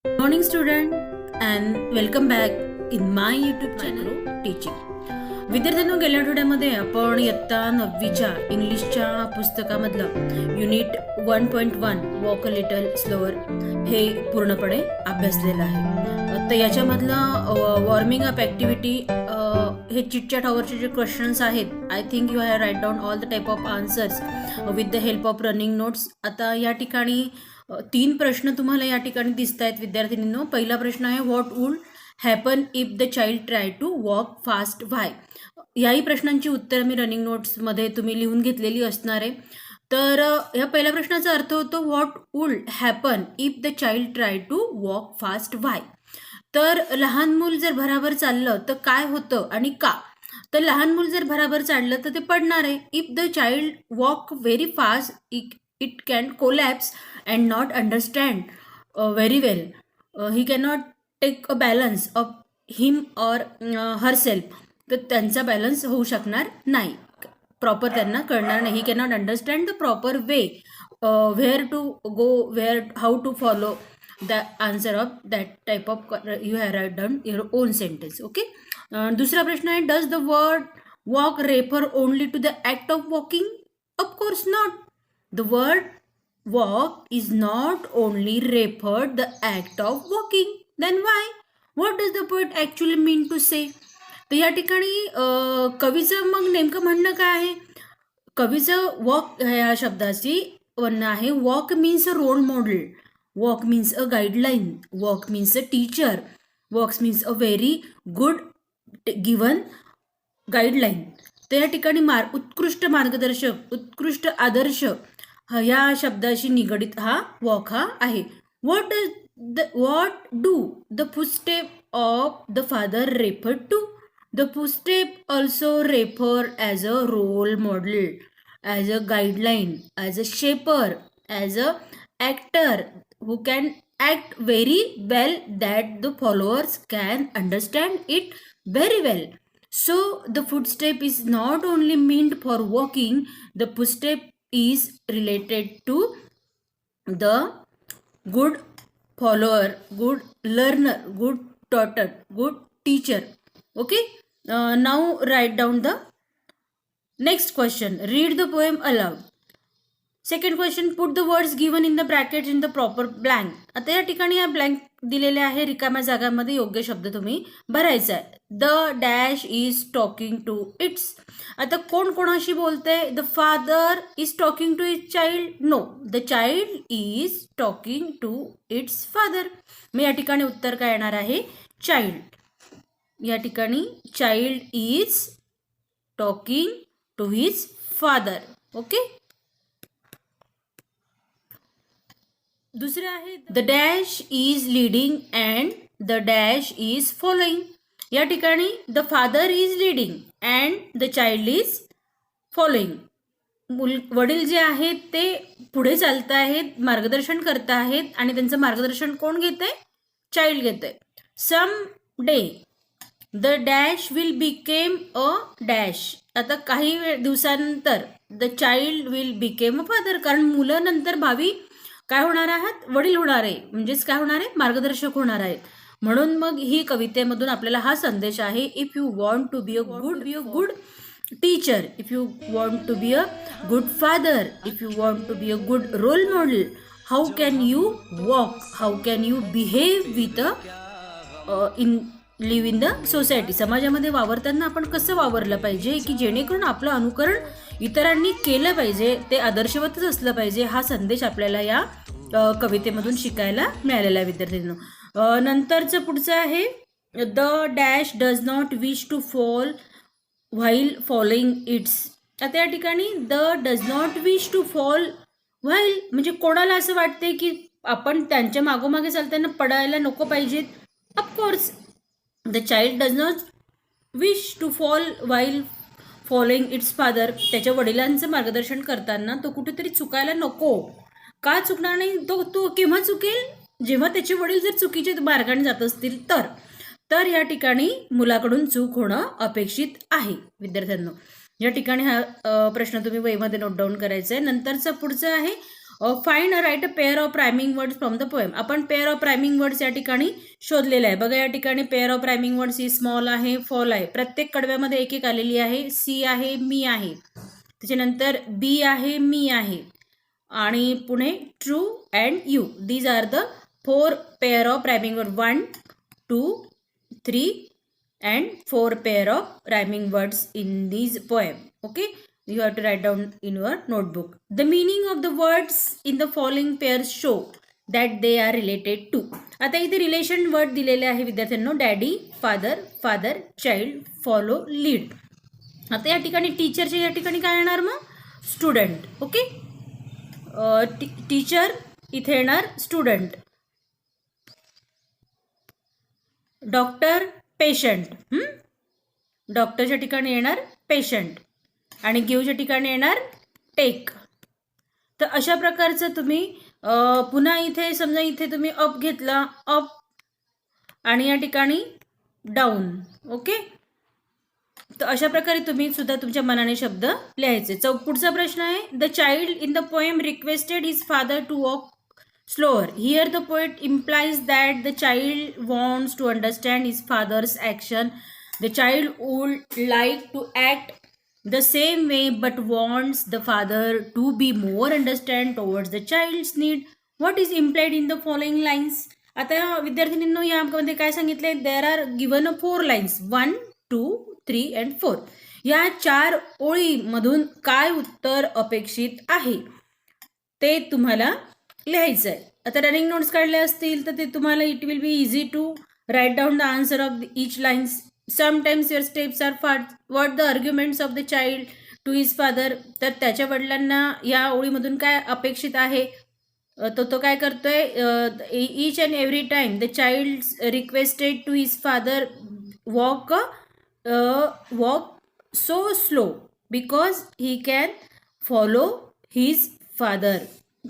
Morning student and welcome back in my YouTube channel teaching. विद्यार्थ्यांनो, गेल्या आठवड्यामध्ये आपण इयत्ता 9वीच्या इंग्लिशच्या पुस्तकामधलं unit 1.1 walk a little slower हे पूर्णपणे अभ्यासलेलं आहे. तर याच्यामधलं वॉर्मिंग अप ॲक्टिव्हिटी हे चिटचॅट आवरचे जे क्वेश्चन्स आहेत, I think you have write down all the type of answers with the help of running notes. आता या ठिकाणी 3 प्रश्न तुम्हाला या ठिकाणी दिसत आहेत विद्यार्थिनींनो. पहिला प्रश्न आहे, what would happen if the child try to walk fast why. याही प्रश्नांची उत्तर मी रनिंग नोट्समध्ये तुम्ही लिहून घेतलेली असणार आहे. तर या पहिल्या प्रश्नाचा अर्थ होतो, what would happen if the child try to walk fast why. तर लहान मूल जर भराभर चाललं तर काय होतं आणि का. तर लहान मूल जर भराभर चाललं तर ते पडणार आहे. If the child walk very fast it can collapse and not understand very well. He cannot take a balance of him or herself. तर त्यांचा बॅलन्स होऊ शकणार नाही, प्रॉपर त्यांना कळणार नाही. He cannot understand the proper way where to go, where how to follow the answer of that type of you have write down your own sentence. Okay. दुसरा प्रश्न आहे, does the word walk refer only to the act of walking. Of course not. The word walk is not only referred the act of walking. Then why? What does the poet actually mean to say? तर या ठिकाणी कवीचं मग नेमकं म्हणणं काय आहे. कवीचं walk ह्या शब्दाची म्हणणं आहे, walk means a role model, walk means a guideline, walk means a teacher, walks means a very good given guideline. तर या ठिकाणी उत्कृष्ट मार्गदर्शक, उत्कृष्ट आदर्श या शब्दाशी निगडित हा वॉक हा आहे. What do the footstep of the father refer to. The footstep also refer as a role model, as a guideline, as a shaper, as a actor who can act very well that the followers can understand it very well. So the footstep is not only meant for walking, the footstep is related to the good follower, good learner, good tutor, good teacher. Okay. Now write down the next question. Read the poem aloud. Second question, put the words given in the bracket in the proper blank. आता या ठिकाणी या blank दिलेले आहे, रिकाम्या जागांमध्ये योग्य शब्द तुम्ही भरायचा आहे. The dash is talking to its. आता कोण कोणाशी बोलते. The father is talking to its child. No, the child is talking to its father. मग या ठिकाणी उत्तर काय येणार आहे, चाइल्ड. या ठिकाणी child is talking to his father. Okay. दुसरे आहे, the dash is leading and the dash is following. या ठिकाणी the father is leading and the child is following. वडील जे आहेत ते पुढे चालत आहेत, मार्गदर्शन करत आहेत आणि त्यांचं मार्गदर्शन कोण घेते, चाइल्ड घेते. Some day the dash will become a dash. आता काही दिवसानंतर the child will become a father, कारण मुलं नंतर भावी काय होणार आहात, वडील होणार आहे, म्हणजेच काय होणार आहे, मार्गदर्शक होणार आहेत. म्हणून मग ही कवितेमधून आपल्याला हा संदेश आहे, if you want to be a good teacher, if you want to be a good father, if you want to be a good role model, how can you walk, how can you behave with live in the society. समाजामध्ये वावरताना आपण कसं वावरलं पाहिजे की जेणेकरून आपलं अनुकरण इतरांनी केलं पाहिजे, ते आदर्शवतच असलं पाहिजे. हा संदेश आपल्याला या कवितेमधून शिकायला मिळालेला आहे विद्यार्थ्यांनो. नंतरचं पुढचं आहे, the dash does not wish to fall while following its. आता या ठिकाणी the does not wish to fall while म्हणजे कोणाला असं वाटते की आपण त्यांच्या मागोमागे चालताना पडायला नको पाहिजेत. Of course the child does not wish to fall while following its father. त्याच्या वडिलांचं मार्गदर्शन करताना तो कुठेतरी चुकायला नको. का चुकणार नाही, तो केव्हा चुकेल, जेव्हा त्याचे वडील जर चुकीच्या मार्गाने जात असतील तर या ठिकाणी मुलाकडून चूक होणं अपेक्षित आहे विद्यार्थ्यांनो. या ठिकाणी हा प्रश्न तुम्ही वहीमध्ये नोट डाऊन करायचा आहे. नंतरचा पुढचं आहे, find right a pair of rhyming words from the poem. आपण पेअर ऑफ रायमिंग वर्ड्स या ठिकाणी शोधलेलं आहे. बघा या ठिकाणी pair of rhyming words he small आहे, फॉल आहे. प्रत्येक कडव्यामध्ये एक एक आलेली आहे. सी आहे, मी आहे, त्याच्यानंतर बी आहे, मी आहे, आणि पुढे true and you. These are the 4 pair of rhyming word. 1, 2, 3 and 4 pair of rhyming words in these poem. Okay, you have to write down in your notebook. The meaning of the words in the following pairs show that they are related to. आता इथे relation word दिलेले आहे विद्यार्थ्यांनो. Daddy, father, father, child, follow, lead. आता या ठिकाणी टीचरचे या ठिकाणी काय येणार मग? स्टुडंट. ओके, टीचर इथे येणार स्टुडंट. Doctor, patient. डॉक्टरच्या ठिकाणी येणार पेशंट, आणि गिवच्या ठिकाणी येणार टेक. तर अशा प्रकारचं तुम्ही पुन्हा इथे समजा इथे तुम्ही अप घेतला, अप, आणि या ठिकाणी डाऊन. ओके, तर अशा प्रकारे तुम्ही सुद्धा तुमच्या मनाने शब्द लिहायचे. पुढचा प्रश्न आहे, the child in the poem requested his father to walk slower. Here the poet implies that the child wants to understand his father's action. The child would like to act the same way but wants the father to be more understand towards the child's need. What is implied in the following lines? आता विद्यार्थ्यांनो यामध्ये काय सांगितले? There are given 4 lines, 1, 2, 3 and 4. या 4 ओळीमधून काय उत्तर अपेक्षित आहे ते तुम्हाला लिहायचं आहे. आता रनिंग नोट्स काढले असतील तर ते तुम्हाला it will be easy to write down the answer of each lines. Sometimes your steps are what the arguments of the child to his father. तर त्याच्या वडिलांना या ओळीमधून काय अपेक्षित आहे, तो काय करतोय? Each and every time the child requested to his father walk so slow because he can follow his father.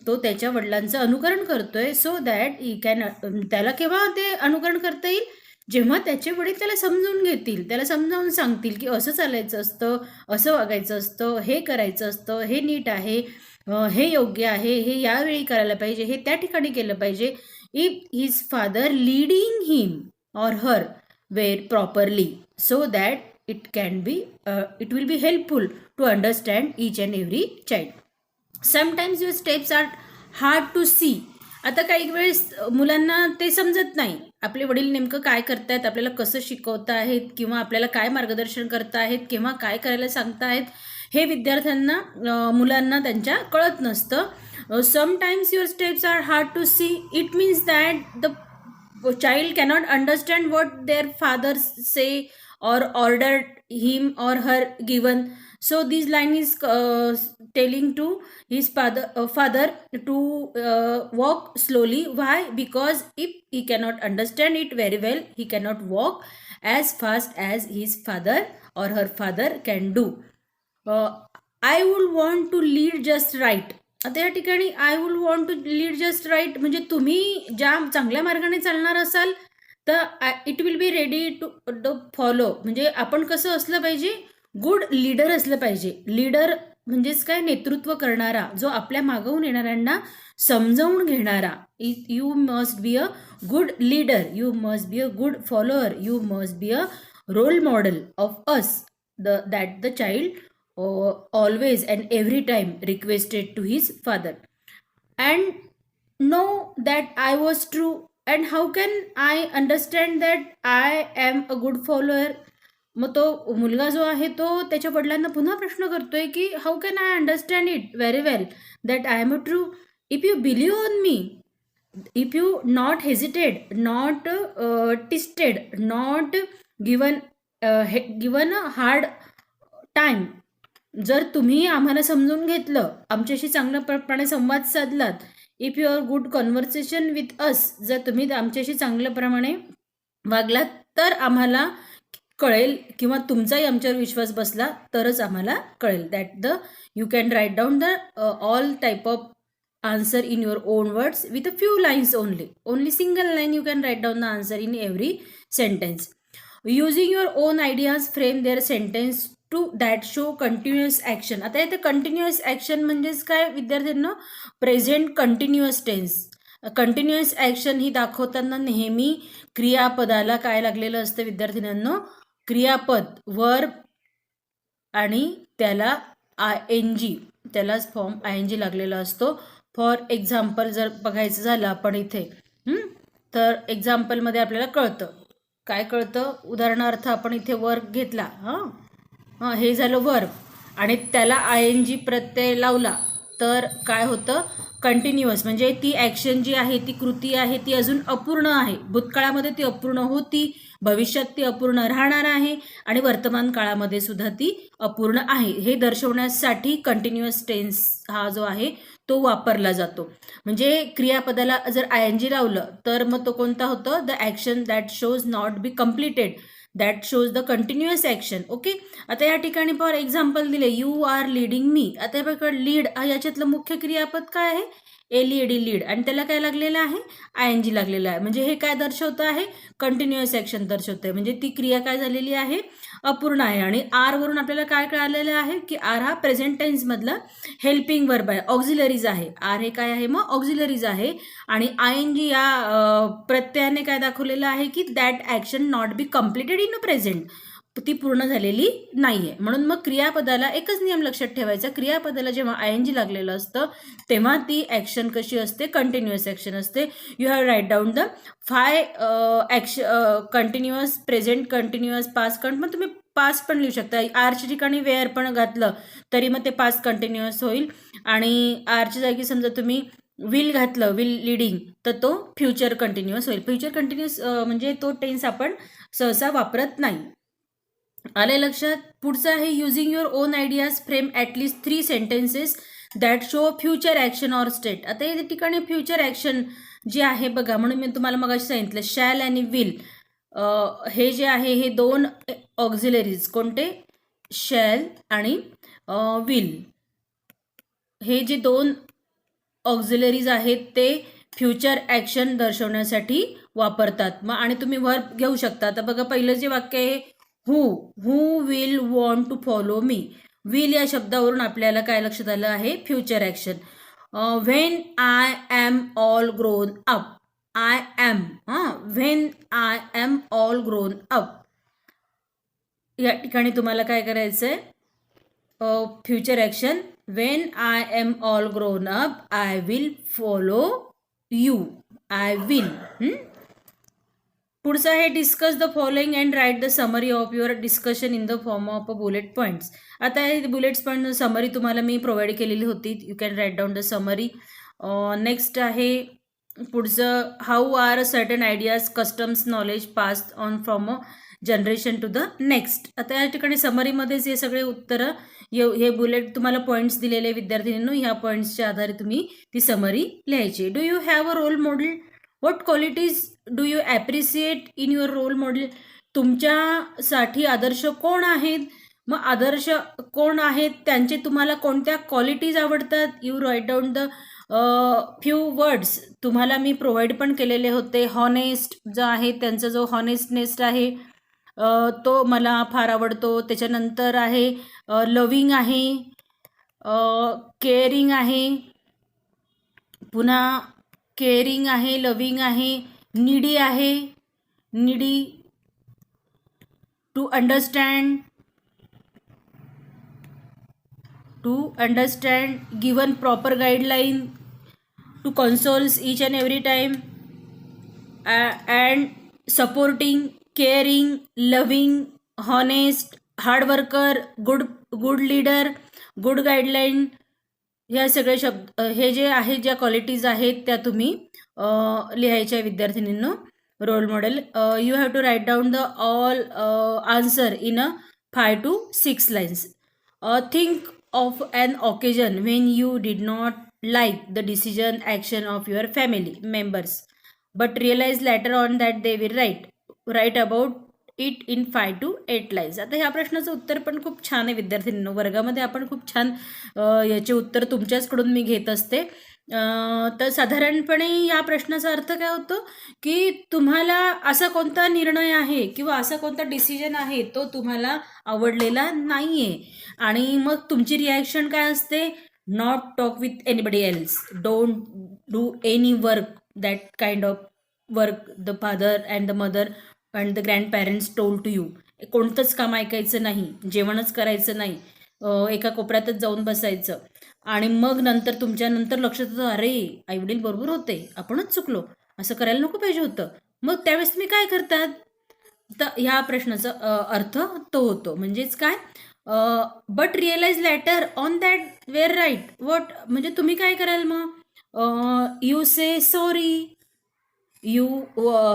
तो त्याच्या वडिलांचं अनुकरण करतोय सो दॅट ही कॅन. त्याला केव्हा ते अनुकरण करता येईल? जेव्हा त्याचे वडील त्याला समजून घेतील, त्याला समजावून सांगतील की असं चालायचं असतं, असं वागायचं असतं, हे करायचं असतं, हे नीट आहे, हे योग्य आहे, हे यावेळी करायला पाहिजे, हे त्या ठिकाणी केलं पाहिजे. If his father leading him or her where properly so that it will be helpful to understand each and every child. Sometimes your steps are hard to see. आता काही वेळेस मुलांना ते समजत नाही आपले वडील नेमकं काय करतायत, आपल्याला कसं शिकवत आहेत, किंवा आपल्याला काय मार्गदर्शन करत आहेत, किंवा काय करायला सांगतायत, हे विद्यार्थ्यांना मुलांना त्यांच्या कळत नसतं. Sometimes your steps are hard to see. It means that the child cannot understand what their father say or ordered him or her given. So this line is telling to his father to walk slowly. Why? Because if he cannot understand it very well, he cannot walk as fast as his father or her father can do. I would want to lead just right. आता या ठिकाणी I would want to lead just right म्हणजे तुम्ही ज्या चांगल्या मार्गाने चालणार असाल तर it will be ready to follow. म्हणजे आपण कसं असलं पाहिजे? गुड लीडर असलं पाहिजे. लीडर म्हणजेच काय? नेतृत्व करणारा, जो आपल्या मागवून येणाऱ्यांना समजावून घेणारा. You must be a good leader, you must be a good follower, you must be a role model of us that the child always and every time requested to his father and know that I was true. And how can I understand that I am a good follower? मग तो मुलगा जो आहे तो त्याच्या वडिलांना पुन्हा प्रश्न करतोय की how can I understand it very well that I am a true. If you believe on me, if you not hesitated, not tested, not given a hard time, जर तुम्ही आम्हाला समजून घेतलं, आमच्याशी चांगल्या प्रमाणे संवाद साधलात, if you are good conversation with us, जर तुम्ही आमच्याशी चांगल्याप्रमाणे वागलात तर आम्हाला कळेल, किंवा तुमचाही आमच्यावर विश्वास बसला तरच आम्हाला कळेल. That you can write down the all type of answer in your own words with a few lines only single line you can write down the answer in every sentence. Using your own ideas, frame their sentence to that show continuous action. आता इथे continuous action म्हणजेच काय विद्यार्थ्यांना, present continuous tense. Continuous action ही दाखवताना नेहमी क्रियापदाला काय लागलेलं असतं विद्यार्थ्यांना, क्रियापद वर्ब आणि त्याला ING, त्यालाच फॉर्म ING लागलेला असतो. फॉर एक्झाम्पल जर बघायचं झालं आपण इथे तर एक्झाम्पलमध्ये आपल्याला कळतं. काय कळतं, उदाहरणार्थ आपण इथे वर्ब घेतला, हे झालं वर्ब आणि त्याला ING प्रत्यय लावला तर काय होतं, कंटिन्युअस. म्हणजे ती ॲक्शन जी आहे, ती कृती आहे, ती अजून अपूर्ण आहे. भूतकाळामध्ये ती अपूर्ण होती, भविष्यात ती अपूर्ण राहणार आहे आणि वर्तमान काळामध्ये सुद्धा ती अपूर्ण आहे. हे दर्शवण्यासाठी कंटिन्युअस टेन्स हा जो आहे तो वापरला जातो. म्हणजे क्रियापदाला जर ING लावलं तर मग तो कोणता होतं, the action that shows not be completed, that shows the continuous action. Okay. आता या ठिकाणी फॉर एक्झाम्पल दिले, यू आर लीडिंग मी. आता हे बघा, लीड याच्यातलं मुख्य क्रियापद काय आहे, LED, लीड, आणि त्याला काय लागलेलं आहे, ING लागलेलं आहे. म्हणजे हे काय दर्शवतं आहे, कंटिन्युअस ॲक्शन दर्शवतं आहे. म्हणजे ती क्रिया काय झालेली आहे, अपूर्ण आहे. आणि आर वरून आपल्याला काय कळालेलं आहे की आर हा प्रेझेंट टेन्समधला हेल्पिंग वर्ब आहे, ऑक्झिलरीज आहे. आर हे काय आहे, मग ऑक्झिलरीज आहे. आणि ING या प्रत्ययाने काय दाखवलेलं आहे की that action not be completed in a present, ती पूर्ण झालेली नाही आहे. म्हणून मग क्रियापदाला एकच नियम लक्षात ठेवायचा, क्रियापदाला जेव्हा ING लागलेलं असतं तेव्हा ती ॲक्शन कशी असते, कंटिन्युअस ॲक्शन असते. You have write down the 5 continuous, present continuous, past मग तुम्ही पास्ट पण लिहू शकता. आरच्या ठिकाणी वेअर पण घातलं तरी मग ते पास्ट कंटिन्युअस होईल. आणि आरच्या जागी समजा तुम्ही विल घातलं, विल लिडिंग, तर तो फ्युचर कंटिन्युअस होईल. फ्युचर कंटिन्युअस म्हणजे तो टेन्स आपण सहसा वापरत नाही. आले लक्षात. पुढचं आहे, using your on ideas frame at least 3 sentences that show future action or state. आता या ठिकाणी फ्युचर ॲक्शन जी आहे बघा, म्हणून मी तुम्हाला मगाशी सांगितलं शॅल आणि विल, हे जे आहे हे 2 ऑक्झिलरीज, कोणते, शॅल आणि विल, हे जे 2 ऑक्झिलरीज आहेत ते फ्युचर ॲक्शन दर्शवण्यासाठी वापरतात. मग आणि तुम्ही वर्ब घेऊ शकता. आता बघा, पहिलं जे वाक्य आहे, who will want to follow me. Will या शब्दावरून आपल्याला काय लक्षात आलं आहे, future action. When I am all grown up, I am, when I am all grown up, या ठिकाणी तुम्हाला काय करायचं आहे, future action, when I am all grown up I will follow you, I will. पुढचं आहे, discuss the following and write the summary of your discussion in the form of a bullet points. आता हे bullets point summary तुम्हाला मी provide केलेली होती, you can write down the summary. Next आहे पुढचं, how are certain ideas, customs, knowledge pass on from a generation to the next. आता या ठिकाणी समरीमध्येच हे सगळे उत्तरं, हे बुलेट तुम्हाला पॉईंट्स दिलेले विद्यार्थ्यांनो, ह्या पॉईंट्सच्या आधारे तुम्ही ती समरी लिहायची. Do you have a role model, what qualities do you appreciate in your role model. तुमच्यासाठी आदर्श कोण आहेत, मग आदर्श कोण आहेत त्यांचे तुम्हाला कोणत्या क्वालिटीज आवडतात. You write down the few words, तुम्हाला मी प्रोव्हाइड पण केलेले होते. हॉनेस्ट जो आहे, त्यांचा जो हॉनेस्टनेस आहे तो मला फार आवडतो. त्याच्यानंतर आहे लविंग आहे, केअरिंग आहे, पुन्हा केअरिंग आहे, लविंग आहे, नीडी आहे, needy, to understand, given proper guideline, to consoles each and every time, and supporting, caring, loving, honest, hard worker, good leader, good guideline. ह्या सगळे शब्द, हे जे आहे, ज्या क्वालिटीज आहेत त्या तुम्ही लिहायच्या विद्यार्थिनींनो. Role model, you have to write down the all answer in a 5 to 6 lines. Think of an occasion when you did not like the decision action of your family members but realize later on that they will write about it in 5 to 8 lines. आता ह्या प्रश्नाचं उत्तर पण खूप छान आहे विद्यार्थ्यांनो. वर्गामध्ये आपण खूप छान याचे उत्तर तुमच्याचकडून मी घेत असते. तर साधारणपणे या प्रश्नाचा अर्थ काय होतो की तुम्हाला असा कोणता निर्णय आहे किंवा असा कोणता डिसिजन आहे तो तुम्हाला आवडलेला नाही आहे आणि मग तुमची रिॲक्शन काय असते, not talk with anybody else, don't do any work that kind of work the father and the mother and the grand parents told to you. कोणतंच काम ऐकायचं नाही, जेवणच करायचं नाही, एका कोपऱ्यातच जाऊन बसायचं आणि मग नंतर तुमच्या नंतर लक्षात येतं, अरे आईवडील बरोबर होते, आपणच चुकलो, असं करायला नको पाहिजे होतं. मग त्यावेळेस तुम्ही काय करतात, तर ह्या प्रश्नाचा अर्थ तो होतो. म्हणजेच काय, but realise later on that were right. What म्हणजे तुम्ही काय कराल मग, you say sorry, you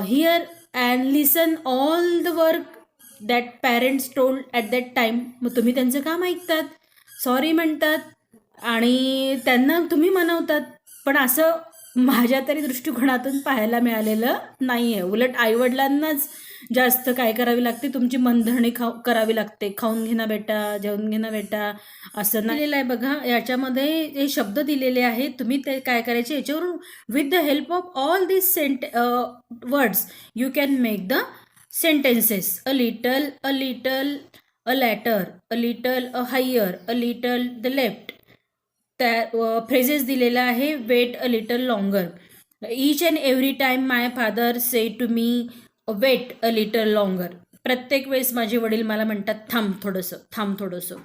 hear and listen all the work that parents told at that time. मग तुम्ही त्यांचं काम ऐकतात, सॉरी म्हणतात आणि त्यांना तुम्ही मनवतात. पण असं माझ्या तरी दृष्टिकोनातून पाहायला मिळालेलं नाही आहे. उलट आईवडिलांनाच जास्त काय करावी लागते, तुमची मनधरणी करावी लागते. खाऊन घे ना बेटा, जेवून घे ना बेटा, असं नाही आहे. बघा याच्यामध्ये जे शब्द दिलेले आहेत, तुम्ही ते काय करायचे, याच्यावरून with the help of all this words you can make the sentences. A little, a little, a later, a little, a higher, a little, the left. त्या फ्रेजेस दिलेला आहे, wait a little longer. Each and every time my father say to me wait a little longer. प्रत्येक वेळेस माझे वडील मला म्हणतात थांब थोडंसं, थांब थोडंसं.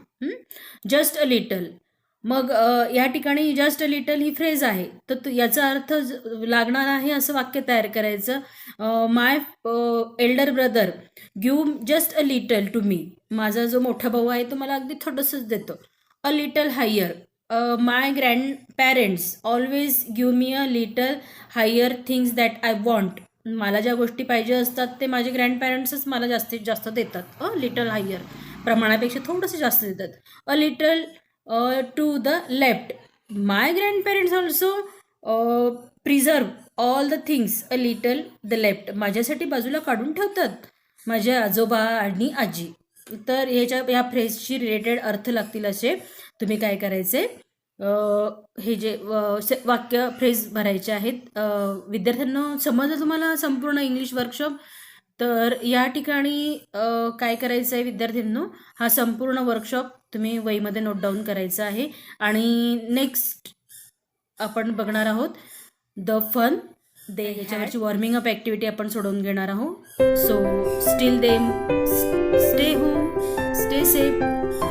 Just a little. मग या ठिकाणी just a little he phrase आहे, तर याचा अर्थ लागणार आहे असं वाक्य तयार करायचं. My elder brother give just a little to me. माझा जो मोठा भाऊ आहे तो मला अगदी थोडंसंच देतो. A little higher. My grand parents always give me a little higher things that I want. मला ज्या गोष्टी पाहिजे असतात ते माझे ग्रँडपॅरेंट्सच मला जास्तीत जास्त देतात. अ लिटल हायर, प्रमाणापेक्षा थोडंसं जास्त देतात. A little to the left. My grandparents also preserve all the things a little the left. माझ्यासाठी बाजूला काढून ठेवतात माझे आजोबा आणि आजी. तर ह्या फ्रेजशी रिलेटेड अर्थ लागतील असे तुम्ही काय करायचे, हे जे वाक्य फ्रेज भरायचे आहेत. विद्यार्थ्यांना समजलं तुम्हाला संपूर्ण इंग्लिश वर्कशॉप. तर या ठिकाणी काय करायचं आहे विद्यार्थ्यांनो, हा संपूर्ण वर्कशॉप तुम्ही वहीमध्ये नोट डाऊन करायचा आहे. आणि नेक्स्ट आपण बघणार आहोत द फन दे. ह्याच्यावरची वॉर्मिंग अप ॲक्टिव्हिटी आपण सोडवून घेणार आहोत. So still them, stay home, stay safe.